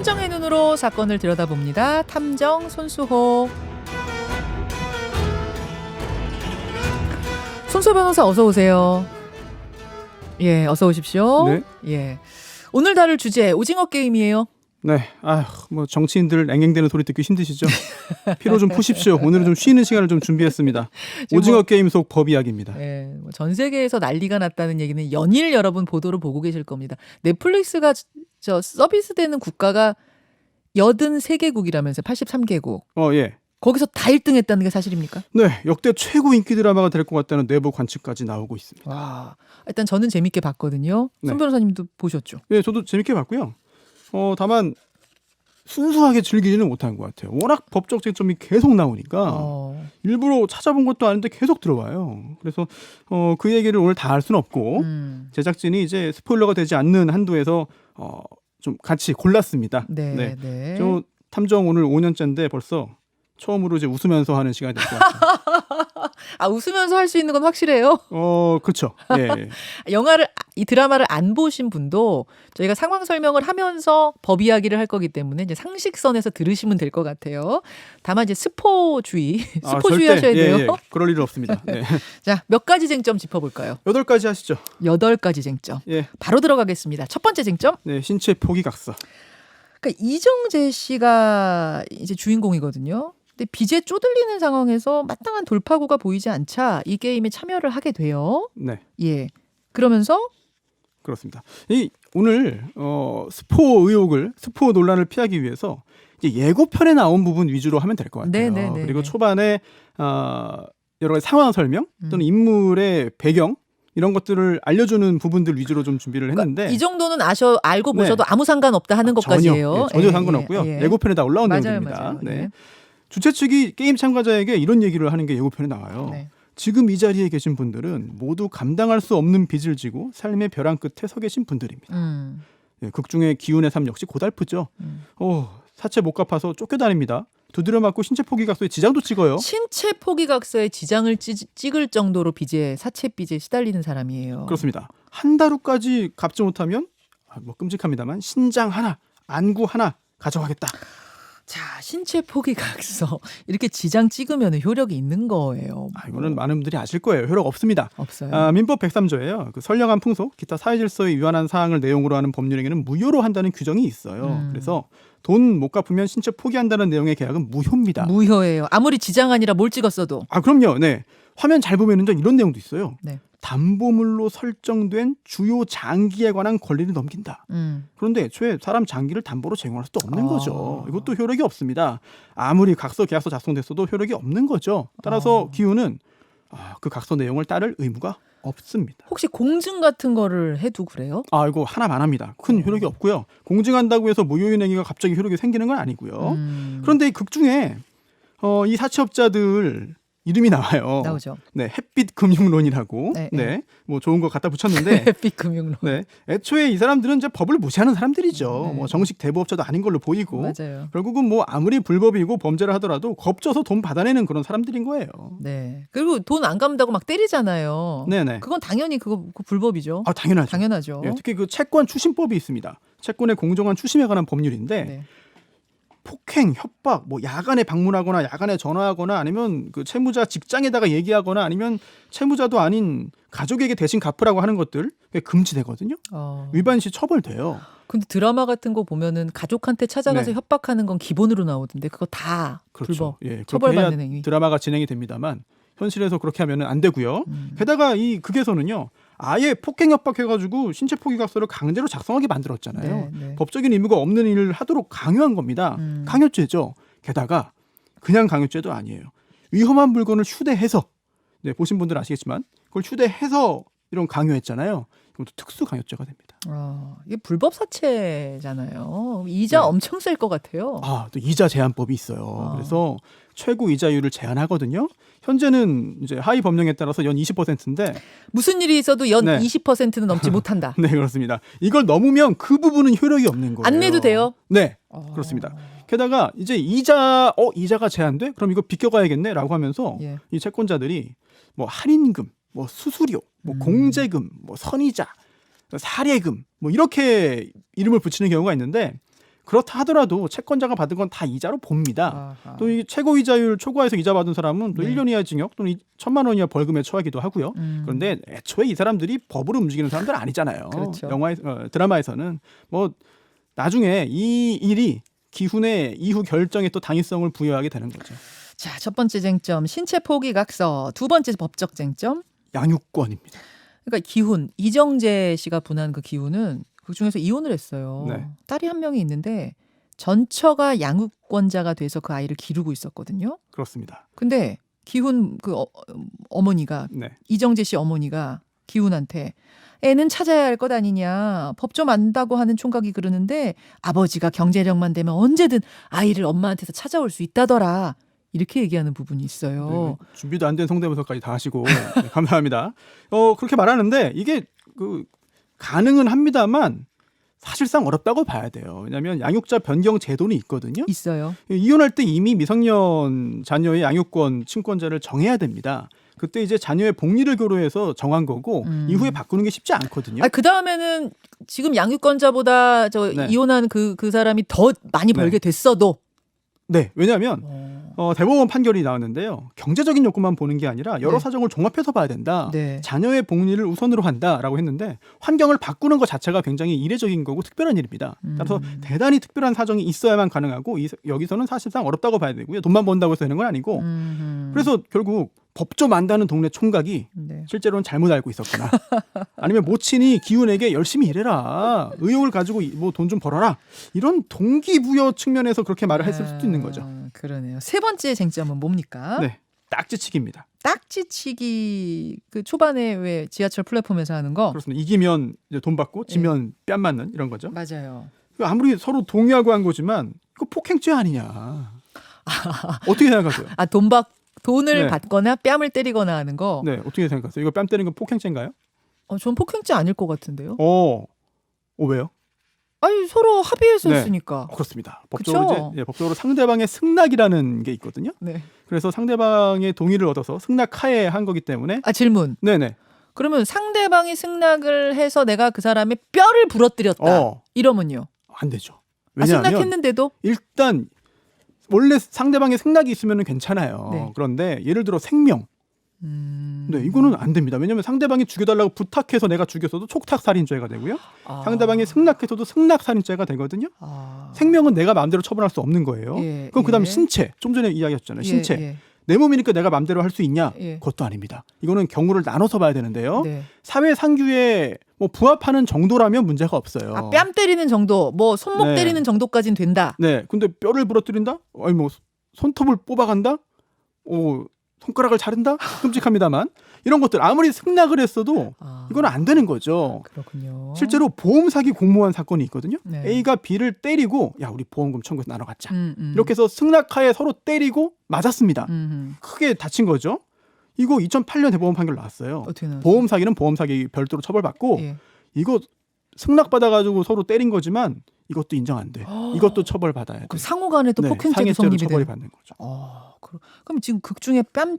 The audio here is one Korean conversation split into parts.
탐정의 눈으로 사건을 들여다봅니다. 탐정 손수호. 손수호 변호사 어서 오세요. 예, 어서 오십시오. 네. 예. 오늘 다룰 주제 오징어 게임이에요. 네, 뭐 정치인들 앵앵대는 소리 듣기 힘드시죠? 피로 좀 푸십시오. 오늘은 좀 쉬는 시간을 좀 준비했습니다. 오징어 게임 속 법 이야기입니다. 예, 전 세계에서 난리가 났다는 얘기는 연일 여러분 보도를 보고 계실 겁니다. 넷플릭스가 저 서비스되는 국가가 83개국이라면서요. 83개국. 예. 거기서 다 1등 했다는 게 사실입니까? 네, 역대 최고 인기 드라마가 될 것 같다는 내부 관측까지 나오고 있습니다. 와, 일단 저는 재밌게 봤거든요. 네. 손 변호사님도 보셨죠? 예, 저도 재밌게 봤고요. 다만 순수하게 즐기지는 못한 것 같아요. 워낙 법적 쟁점이 계속 나오니까 일부러 찾아본 것도 아닌데 계속 들어와요. 그래서 그 얘기를 오늘 다 할 수는 없고 제작진이 이제 스포일러가 되지 않는 한도에서 좀 같이 골랐습니다. 네, 네. 저 탐정 오늘 5년째인데 벌써 처음으로 이제 웃으면서 하는 시간이 될 것 같아요. 아, 웃으면서 할 수 있는 건 확실해요? 그렇죠. 예. 이 드라마를 안 보신 분도 저희가 상황 설명을 하면서 법 이야기를 할 거기 때문에 이제 상식선에서 들으시면 될 것 같아요. 다만 이제 스포주의 절대, 하셔야 돼요. 예. 그럴 일은 없습니다. 네. 자, 몇 가지 쟁점 짚어볼까요? 8가지 하시죠. 8가지 쟁점. 예. 바로 들어가겠습니다. 첫 번째 쟁점. 네, 신체 포기각서. 그러니까 이정재 씨가 이제 주인공이거든요. 근데 빚에 쪼들리는 상황에서 마땅한 돌파구가 보이지 않자 이 게임에 참여를 하게 돼요. 네. 예. 그러면서 그렇습니다. 오늘 스포 논란을 피하기 위해서 이제 예고편에 나온 부분 위주로 하면 될 것 같아요. 네네네. 그리고 초반에 여러 가지 상황 설명 또는 인물의 배경 이런 것들을 알려주는 부분들 위주로 좀 준비를 했는데 그러니까 이 정도는 알고 보셔도 네. 아무 상관없다 하는 것까지예요. 전혀 상관없고요. 예고편에 다 올라온 맞아요, 내용입니다. 맞아요. 네. 예. 주최 측이 게임 참가자에게 이런 얘기를 하는 게 예고편에 나와요. 네. 지금 이 자리에 계신 분들은 모두 감당할 수 없는 빚을 지고 삶의 벼랑 끝에 서 계신 분들입니다. 예, 극중의 기운의 삶 역시 고달프죠. 사채 못 갚아서 쫓겨다닙니다. 두드려 맞고 신체 포기각서에 지장도 찍어요. 신체 포기각서에 지장을 찍을 정도로 사채 빚에 시달리는 사람이에요. 그렇습니다. 한 달 후까지 갚지 못하면 뭐 끔찍합니다만 신장 하나, 안구 하나 가져가겠다. 자, 신체 포기각서 이렇게 지장 찍으면 효력이 있는 거예요. 이거는 많은 분들이 아실 거예요. 효력 없습니다. 없어요. 민법 103조예요. 그 선량한 풍속, 기타 사회질서에 위반한 사항을 내용으로 하는 법률행위는 무효로 한다는 규정이 있어요. 그래서 돈 못 갚으면 신체 포기한다는 내용의 계약은 무효입니다. 무효예요. 아무리 지장 아니라 뭘 찍었어도. 그럼요. 네. 화면 잘 보면은 이런 내용도 있어요. 네. 담보물로 설정된 주요 장기에 관한 권리를 넘긴다. 그런데 애초에 사람 장기를 담보로 제공할 수도 없는 거죠. 이것도 효력이 없습니다. 아무리 각서 계약서 작성됐어도 효력이 없는 거죠. 따라서 기우는 그 각서 내용을 따를 의무가 없습니다. 혹시 공증 같은 거를 해도 그래요? 이거 하나만 합니다. 큰 효력이 없고요. 공증한다고 해서 무효인 행위가 갑자기 효력이 생기는 건 아니고요. 그런데 이 극 중에 이 사채업자들 이름이 나와요. 나오죠. 네, 햇빛 금융론이라고. 네. 뭐 좋은 거 갖다 붙였는데. 햇빛 금융론. 네, 애초에 이 사람들은 이제 법을 무시하는 사람들이죠. 네. 뭐 정식 대부업자도 아닌 걸로 보이고. 맞아요. 결국은 뭐 아무리 불법이고 범죄를 하더라도 겁줘서 돈 받아내는 그런 사람들인 거예요. 네. 그리고 돈 안 갚는다고 막 때리잖아요. 네네. 그건 당연히 그거 불법이죠. 당연하죠. 당연하죠. 예, 특히 그 채권 추심법이 있습니다. 채권의 공정한 추심에 관한 법률인데. 네. 폭행, 협박, 뭐 야간에 방문하거나 야간에 전화하거나 아니면 그 채무자 직장에다가 얘기하거나 아니면 채무자도 아닌 가족에게 대신 갚으라고 하는 것들 금지되거든요. 위반 시 처벌돼요. 근데 드라마 같은 거 보면은 가족한테 찾아가서 협박하는 건 기본으로 나오던데 그거 다 그렇죠. 불법, 처벌받는 행위. 드라마가 진행이 됩니다만 현실에서 그렇게 하면은 안 되고요. 게다가 이 극에서는요. 아예 폭행 협박해가지고 신체 포기각서를 강제로 작성하게 만들었잖아요. 네. 법적인 의무가 없는 일을 하도록 강요한 겁니다. 강요죄죠. 게다가 그냥 강요죄도 아니에요. 위험한 물건을 휴대해서 보신 분들은 아시겠지만 그걸 휴대해서 이런 강요했잖아요. 이것도 특수 강요죄가 됩니다. 이게 불법 사채잖아요. 이자 엄청 셀 것 같아요. 또 이자 제한법이 있어요. 그래서 최고 이자율을 제한하거든요. 현재는 이제 하위 법령에 따라서 연 20%인데 무슨 일이 있어도 연 20%는 넘지 못한다. 네, 그렇습니다. 이걸 넘으면 그 부분은 효력이 없는 거예요. 안 내도 돼요? 네, 그렇습니다. 게다가 이제 이자가 제한돼? 그럼 이거 비껴가야겠네라고 하면서 이 채권자들이 뭐 할인금, 뭐 수수료, 뭐 공제금, 뭐 선이자, 사례금 뭐 이렇게 이름을 붙이는 경우가 있는데 그렇다 하더라도 채권자가 받은 건 다 이자로 봅니다. 아하. 또 이 최고 이자율 초과해서 이자 받은 사람은 또 네. 1년 이하 징역 또는 1,000만 원 이하 벌금에 처하기도 하고요. 그런데 애초에 이 사람들이 법으로 움직이는 사람들 아니잖아요. 그렇죠. 드라마에서는 뭐 나중에 이 일이 기훈의 이후 결정에 또 당위성을 부여하게 되는 거죠. 자, 첫 번째 쟁점 신체 포기각서. 두 번째 법적 쟁점. 양육권입니다. 그러니까 기훈 이정재 씨가 분한 그 기훈은 그 중에서 이혼을 했어요. 네. 딸이 한 명이 있는데 전처가 양육권자가 돼서 그 아이를 기르고 있었거든요. 그렇습니다. 근데 기훈 그 어머니가 네. 이정재 씨 어머니가 기훈한테 애는 찾아야 할 것 아니냐. 법 좀 안다고 하는 총각이 그러는데 아버지가 경제력만 되면 언제든 아이를 엄마한테서 찾아올 수 있다더라. 이렇게 얘기하는 부분이 있어요. 네, 준비도 안 된 성대모사까지 다 하시고 네, 감사합니다. 그렇게 말하는데 이게 그 가능은 합니다만 사실상 어렵다고 봐야 돼요. 왜냐하면 양육자 변경 제도는 있거든요. 있어요. 이혼할 때 이미 미성년 자녀의 양육권 친권자를 정해야 됩니다. 그때 이제 자녀의 복리를 고려해서 정한 거고 이후에 바꾸는 게 쉽지 않거든요. 아, 그 다음에는 지금 양육권자보다 저 네. 이혼한 그 사람이 더 많이 벌게 됐어도. 네, 왜냐하면 대법원 판결이 나왔는데요. 경제적인 요건만 보는 게 아니라 여러 네. 사정을 종합해서 봐야 된다. 네. 자녀의 복리를 우선으로 한다라고 했는데 환경을 바꾸는 것 자체가 굉장히 이례적인 거고 특별한 일입니다. 따라서 대단히 특별한 사정이 있어야만 가능하고 여기서는 사실상 어렵다고 봐야 되고요. 돈만 번다고 해서 되는 건 아니고 그래서 결국 법 좀 안다는 동네 총각이 네. 실제로는 잘못 알고 있었거나 아니면 모친이 기훈에게 열심히 일해라. 의욕을 가지고 뭐 돈 좀 벌어라. 이런 동기부여 측면에서 그렇게 말을 했을 수도 있는 거죠. 그러네요. 세 번째 쟁점은 뭡니까? 네. 딱지치기입니다. 딱지치기 그 초반에 왜 지하철 플랫폼에서 하는 거? 그렇습니다. 이기면 이제 돈 받고 지면 뺨 맞는 이런 거죠. 맞아요. 아무리 서로 동의하고 한 거지만 이거 폭행죄 아니냐. 어떻게 생각하세요? 아, 돈을 네. 받거나 뺨을 때리거나 하는 거. 네, 어떻게 생각하세요? 이거 뺨 때리는 건 폭행죄인가요? 전 폭행죄 아닐 것 같은데요. 왜요? 아니 서로 합의해서 네. 했으니까. 그렇습니다. 그쵸? 법적으로 상대방의 승낙이라는 게 있거든요. 네. 그래서 상대방의 동의를 얻어서 승낙하에 한 거기 때문에 아, 질문. 네네. 그러면 상대방이 승낙을 해서 내가 그 사람의 뼈를 부러뜨렸다. 이러면요. 안 되죠. 아, 왜냐하면 승낙했는데도 일단 원래 상대방의 승낙이 있으면 괜찮아요. 네. 그런데 예를 들어 생명. 네, 이거는 안 됩니다. 왜냐하면 상대방이 죽여달라고 부탁해서 내가 죽였어도 촉탁살인죄가 되고요. 상대방이 승낙해서도 승낙살인죄가 되거든요. 생명은 내가 마음대로 처분할 수 없는 거예요. 예, 그럼 그다음 예. 신체. 좀 전에 이야기했잖아요. 신체. 예. 내 몸이니까 내가 마음대로 할 수 있냐? 예. 그것도 아닙니다. 이거는 경우를 나눠서 봐야 되는데요. 네. 사회 상규에 뭐 부합하는 정도라면 문제가 없어요. 아, 뺨 때리는 정도, 뭐 손목 네. 때리는 정도까지는 된다. 네, 근데 뼈를 부러뜨린다? 아니 뭐 손톱을 뽑아간다? 손가락을 자른다? 끔찍합니다만 이런 것들 아무리 승낙을 했어도 이건 안 되는 거죠. 그렇군요. 실제로 보험 사기 공모한 사건이 있거든요. 네. A가 B를 때리고 야 우리 보험금 청구해서 나눠 갖자. 음. 이렇게 해서 승낙하에 서로 때리고 맞았습니다. 크게 다친 거죠. 이거 2008년 대법원 판결 나왔어요. 어떻게 나왔어요? 보험 사기는 보험 사기 별도로 처벌받고 예. 이거 승낙 받아가지고 서로 때린 거지만 이것도 인정 안 돼. 이것도 처벌받아야 돼. 그럼 상호간에 또 폭행죄도 상해죄로 성립이 처벌이 돼요. 받는 거죠. 그럼 지금 극 중에 뺨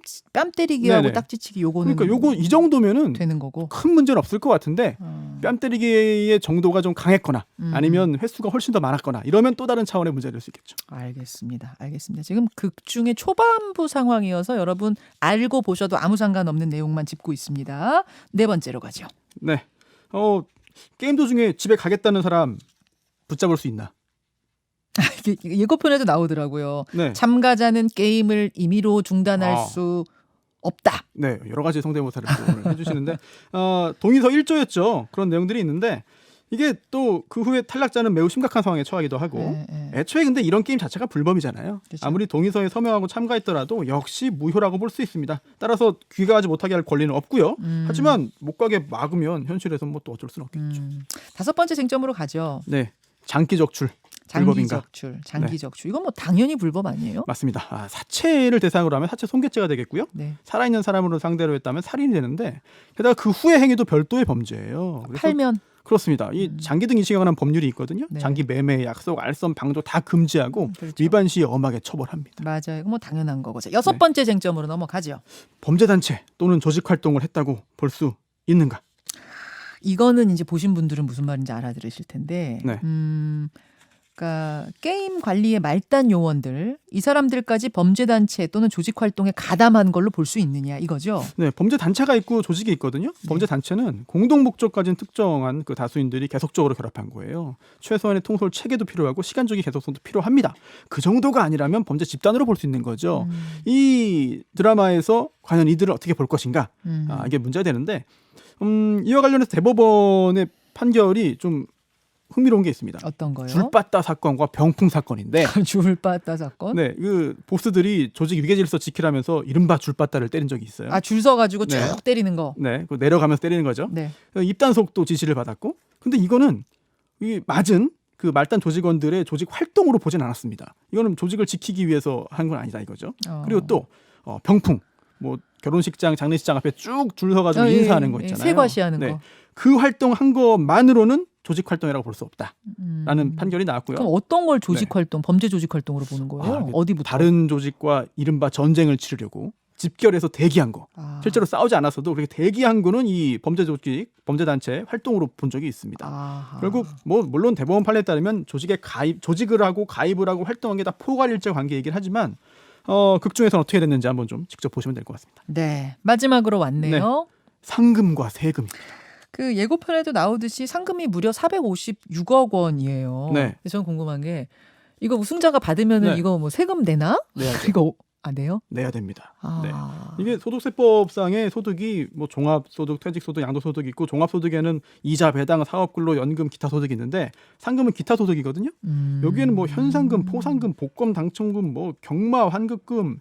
때리기하고 네네. 딱지치기 요거는 그러니까 요거 이 정도면은 되는 거고. 큰 문제는 없을 것 같은데 뺨 때리기의 정도가 좀 강했거나 아니면 횟수가 훨씬 더 많았거나 이러면 또 다른 차원의 문제가 될 수 있겠죠. 알겠습니다. 지금 극 중에 초반부 상황이어서 여러분 알고 보셔도 아무 상관없는 내용만 짚고 있습니다. 네 번째로 가죠. 네. 게임 도중에 집에 가겠다는 사람 붙잡을 수 있나? 이게 예고편에도 나오더라고요. 네. 참가자는 게임을 임의로 중단할 아. 수 없다. 네, 여러 가지 성대모사를 또 오늘 해주시는데 동의서 1조였죠. 그런 내용들이 있는데 이게 또 그 후에 탈락자는 매우 심각한 상황에 처하기도 하고 네. 애초에 근데 이런 게임 자체가 불법이잖아요. 그렇죠. 아무리 동의서에 서명하고 참가했더라도 역시 무효라고 볼 수 있습니다. 따라서 귀가하지 못하게 할 권리는 없고요. 하지만 못 가게 막으면 현실에서 뭐 또 어쩔 수는 없겠죠. 다섯 번째 쟁점으로 가죠. 네, 장기 적출. 불법인가? 장기 적출. 이건 뭐 당연히 불법 아니에요? 맞습니다. 사체를 대상으로 하면 사체 손괴죄가 되겠고요. 네. 살아있는 사람으로 상대로 했다면 살인이 되는데 게다가 그 후의 행위도 별도의 범죄예요. 그래서 팔면 그렇습니다. 이 장기 등 인식에 관한 법률이 있거든요. 네. 장기 매매, 약속, 알선, 방조 다 금지하고 그렇죠. 위반 시 엄하게 처벌합니다. 맞아요. 이거 뭐 당연한 거고요. 여섯 네. 번째 쟁점으로 넘어가죠. 범죄단체 또는 조직 활동을 했다고 볼 수 있는가? 이거는 이제 보신 분들은 무슨 말인지 알아들으실 텐데 네. 그러니까 게임 관리의 말단 요원들 이 사람들까지 범죄 단체 또는 조직 활동에 가담한 걸로 볼 수 있느냐 이거죠. 네, 범죄 단체가 있고 조직이 있거든요. 범죄 단체는 공동 목적 가진 특정한 그 다수인들이 계속적으로 결합한 거예요. 최소한의 통솔 체계도 필요하고 시간적인 계속성도 필요합니다. 그 정도가 아니라면 범죄 집단으로 볼 수 있는 거죠. 이 드라마에서 과연 이들을 어떻게 볼 것인가? 이게 문제가 되는데 이와 관련해서 대법원의 판결이 좀 흥미로운 게 있습니다. 어떤 거요? 줄빠따 사건과 병풍 사건인데 줄빠따 사건? 네, 그 보스들이 조직 위계질서 지키라면서 이른바 줄빠따를 때린 적이 있어요. 아, 줄 서가지고 쭉 네. 때리는 거. 네, 그 내려가면서 때리는 거죠. 네. 입단속도 지시를 받았고, 근데 이거는 이 맞은 그 말단 조직원들의 조직 활동으로 보진 않았습니다. 이거는 조직을 지키기 위해서 한 건 아니다 이거죠. 그리고 또 병풍, 뭐 결혼식장, 장례식장 앞에 쭉 줄 서가지고 인사하는 거 있잖아요. 세과시하는 네. 거. 그 활동한 것만으로는 조직 활동이라고 볼 수 없다라는 판결이 나왔고요. 그럼 어떤 걸 조직 활동, 범죄 조직 활동으로 보는 거예요? 어디부터? 다른 조직과 이른바 전쟁을 치르려고 집결해서 대기한 거. 실제로 싸우지 않았어도 그렇게 대기한 거는 이 범죄 조직, 범죄 단체 활동으로 본 적이 있습니다. 결국 뭐 물론 대법원 판례에 따르면 조직을 하고 가입을 하고 활동한 게 다 포괄일체 관계이긴 하지만 극 중에서는 어떻게 됐는지 한번 좀 직접 보시면 될 것 같습니다. 네, 마지막으로 왔네요. 네. 상금과 세금입니다. 그 예고편에도 나오듯이 상금이 무려 456억 원이에요. 네. 저는 궁금한 게 이거 우승자가 받으면은 네. 이거 뭐 세금 내나? 내야죠. 이거 내요? 내야 됩니다. 네. 이게 소득세법상의 소득이 뭐 종합소득, 퇴직소득, 양도소득이 있고 종합소득에는 이자, 배당, 사업근로, 연금, 기타 소득이 있는데 상금은 기타 소득이거든요. 여기에는 뭐 현상금, 포상금, 복권 당첨금, 뭐 경마, 환급금,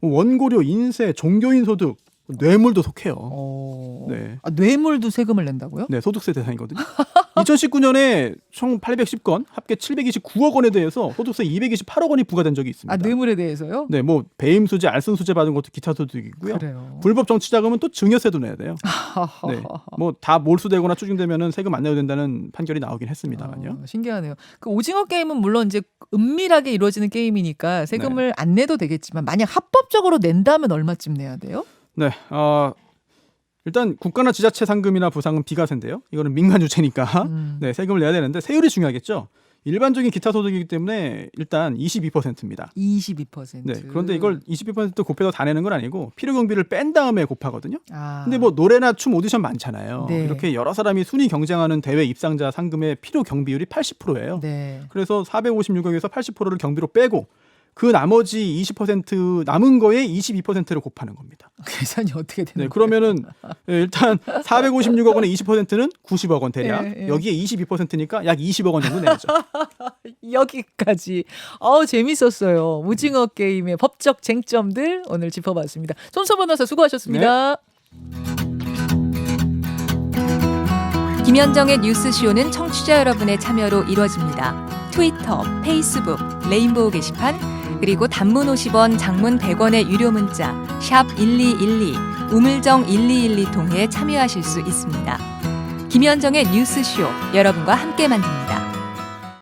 뭐 원고료, 인세, 종교인 소득, 뇌물도 속해요. 네. 뇌물도 세금을 낸다고요? 네, 소득세 대상이거든요. 2019년에 총 810건, 합계 729억 원에 대해서 소득세 228억 원이 부과된 적이 있습니다. 뇌물에 대해서요? 네, 뭐 배임 수재, 알선 수재 받은 것도 기타 소득이고요. 그래요. 불법 정치 자금은 또 증여세도 내야 돼요. 네, 뭐 다 몰수되거나 추징되면은 세금 안 내야 된다는 판결이 나오긴 했습니다만요. 신기하네요. 그 오징어 게임은 물론 이제 은밀하게 이루어지는 게임이니까 세금을 안 내도 되겠지만 만약 합법적으로 낸다면 얼마쯤 내야 돼요? 네, 일단 국가나 지자체 상금이나 부상은 비과세인데요. 이거는 민간 주체니까 네, 세금을 내야 되는데 세율이 중요하겠죠. 일반적인 기타 소득이기 때문에 일단 22%입니다. 22%. 네, 그런데 이걸 22% 곱해서 다 내는 건 아니고 필요 경비를 뺀 다음에 곱하거든요. 근데 뭐 노래나 춤 오디션 많잖아요. 네. 이렇게 여러 사람이 순위 경쟁하는 대회 입상자 상금의 필요 경비율이 80%예요. 네. 그래서 그래서 456억에서 80%를 경비로 빼고 그 나머지 20% 남은 거에 22%를 곱하는 겁니다. 계산이 어떻게 되는 네, 거예요? 그러면은 일단 456억 원의 20%는 90억 원 대략. 예. 여기에 22%니까 약 20억 원 정도 내야죠. 여기까지. 재밌었어요. 오징어 게임의 법적 쟁점들 오늘 짚어봤습니다. 손소 변호사 수고하셨습니다. 김현정의 뉴스쇼는 청취자 여러분의 참여로 이루어집니다. 트위터, 페이스북, 레인보우 게시판, 그리고 단문 50원, 장문 100원의 유료 문자 샵 1212, 우물정 1212 통해 참여하실 수 있습니다. 김현정의 뉴스쇼 여러분과 함께 만듭니다.